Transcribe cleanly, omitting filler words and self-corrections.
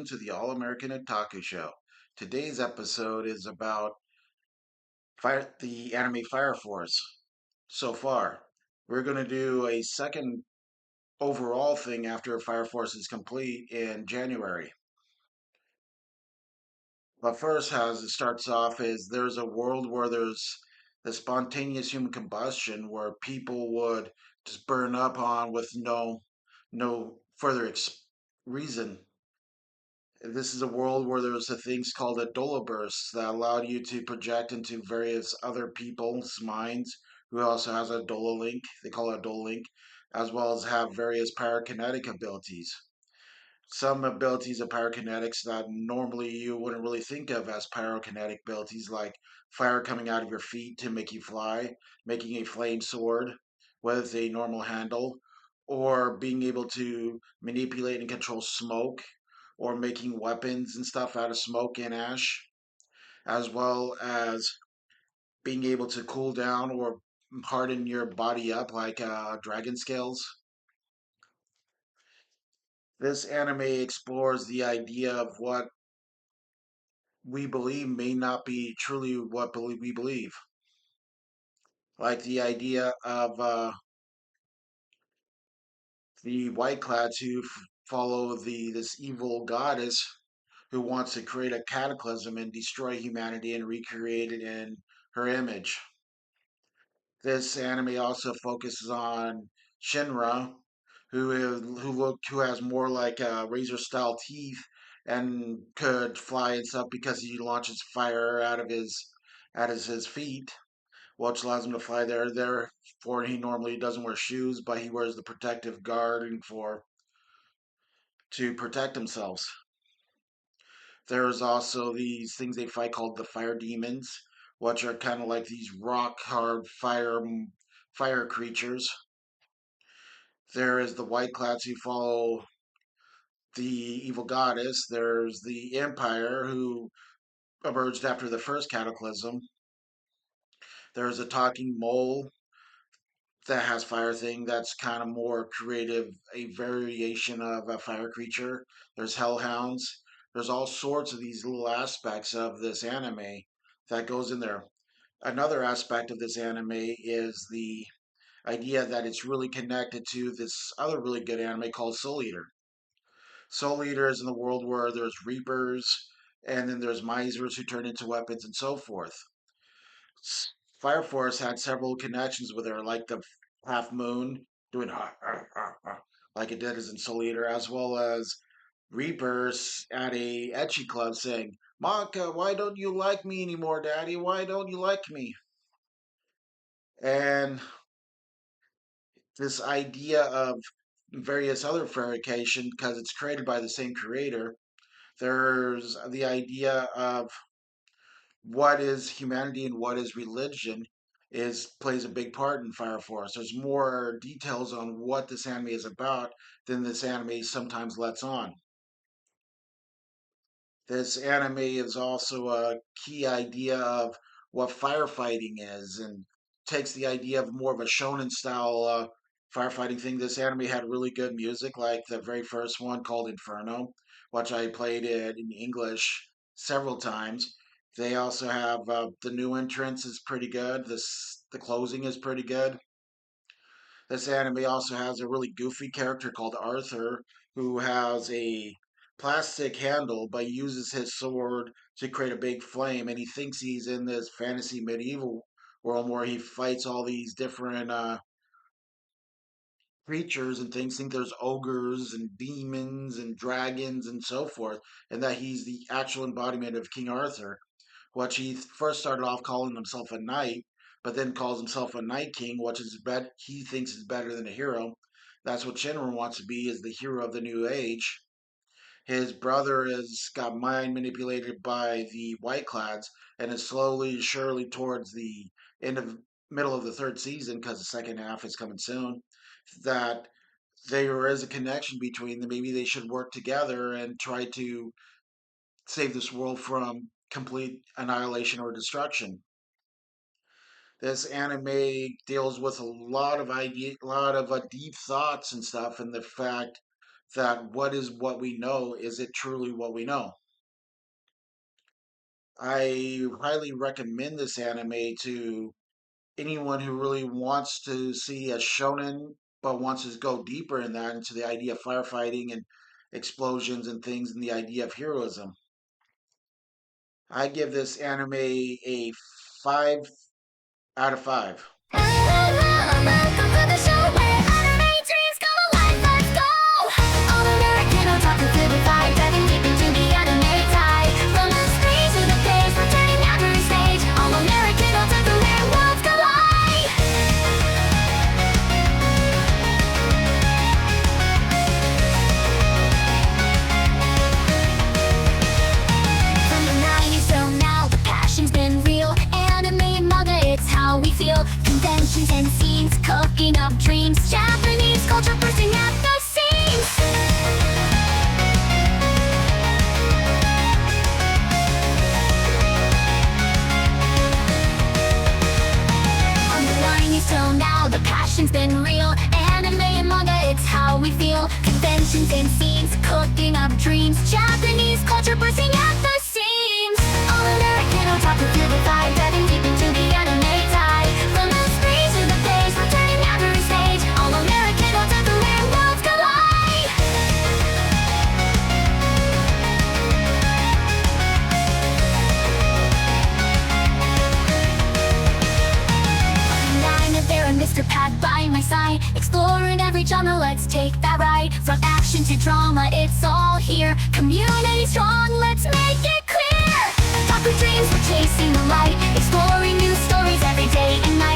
welcome to the All American Otaku Show. Today's episode is about the anime Fire Force. So far, we're going to do a second overall thing after Fire Force is complete in January. But first, as it starts off, is there's a world where there's the spontaneous human combustion where people would just burn up on with no further reason. This is a world where there's a things called a bursts that allow you to project into various other people's minds who also has a link. They call it a link, as well as have various pyrokinetic abilities. Some abilities of pyrokinetics that normally you wouldn't really think of as pyrokinetic abilities, like fire coming out of your feet to make you fly, making a flame sword with a normal handle, or being able to manipulate and control smoke, or making weapons and stuff out of smoke and ash, as well as being able to cool down or harden your body up like dragon scales. This anime explores the idea of what we believe may not be truly what we believe. Like the idea of the white clads who follow this evil goddess who wants to create a cataclysm and destroy humanity and recreate it in her image. This anime also focuses on Shinra, who has more like razor style teeth and could fly and stuff because he launches fire out of his feet, which allows him to fly there. Therefore, he normally doesn't wear shoes, but he wears the protective guard to protect themselves. There's also these things they fight called the fire demons, which are kind of like these rock hard fire creatures. There is the white clads who follow the evil goddess. There's the empire who emerged after the first cataclysm. There's a talking mole that has fire thing that's kind of more creative, a variation of a fire creature. There's hellhounds. There's all sorts of these little aspects of this anime that goes in there. Another aspect of this anime is the idea that it's really connected to this other really good anime called Soul Eater. Soul Eater is in the world where there's reapers and then there's misers who turn into weapons and so forth. Fire Force had several connections with her, like the Half Moon doing like it did as in Soul Eater, as well as Reapers at a etchy club saying, "Maka, why don't you like me anymore, Daddy? Why don't you like me?" And this idea of various other fabrication, because it's created by the same creator, there's the idea of what is humanity and what is religion is plays a big part in Fire Force. There's more details on what this anime is about than this anime sometimes lets on. This anime is also a key idea of what firefighting is and takes the idea of more of a shonen style firefighting thing. This anime had really good music, like the very first one called Inferno, which I played it in English several times. They also have the new entrance is pretty good. The closing is pretty good. This anime also has a really goofy character called Arthur, who has a plastic handle but uses his sword to create a big flame. And he thinks he's in this fantasy medieval world where he fights all these different creatures and things, think there's ogres and demons and dragons and so forth, and that he's the actual embodiment of King Arthur, which he first started off calling himself a knight, but then calls himself a night king, which is he thinks is better than a hero. That's what Shinra wants to be, is the hero of the new age. His brother has got mind manipulated by the White Clads and is slowly, surely towards the end of middle of the third season, because the second half is coming soon, that there is a connection between them. Maybe they should work together and try to save this world from complete annihilation or destruction. This anime deals with a lot of deep thoughts and stuff, and the fact that what is what we know? Is it truly what we know? I highly recommend this anime to anyone who really wants to see a shonen but wants to go deeper in that into the idea of firefighting and explosions and things and the idea of heroism. I give this anime a 5 out of 5. Welcome to the show where anime dreams come alive. Let's go! All American otaku filled with fire, diving deep into the anime tide. From the screen to the page, we're turning every stage. All American otaku where worlds collide. From the 90s till now, the passion's been real. Anime and manga, it's how we feel. Conventions and scenes, cooking up dreams. Japanese culture bursting at the seams. From the 90s till now, the passion's been real. Anime and manga, it's how we feel. Conventions and scenes, cooking up dreams. Japanese culture bursting at the seams. All American otaku filled with fire, diving deep into the anime tide. From the screen to the page, we're turning every stage. All American otaku where worlds collide. And I'm there and Mr. Pat by my side, exploring every genre, let's take that ride. From action to drama, it's all here. Community strong, let's make it clear. Otaku dreams, we're chasing the light, exploring new stories every day and night.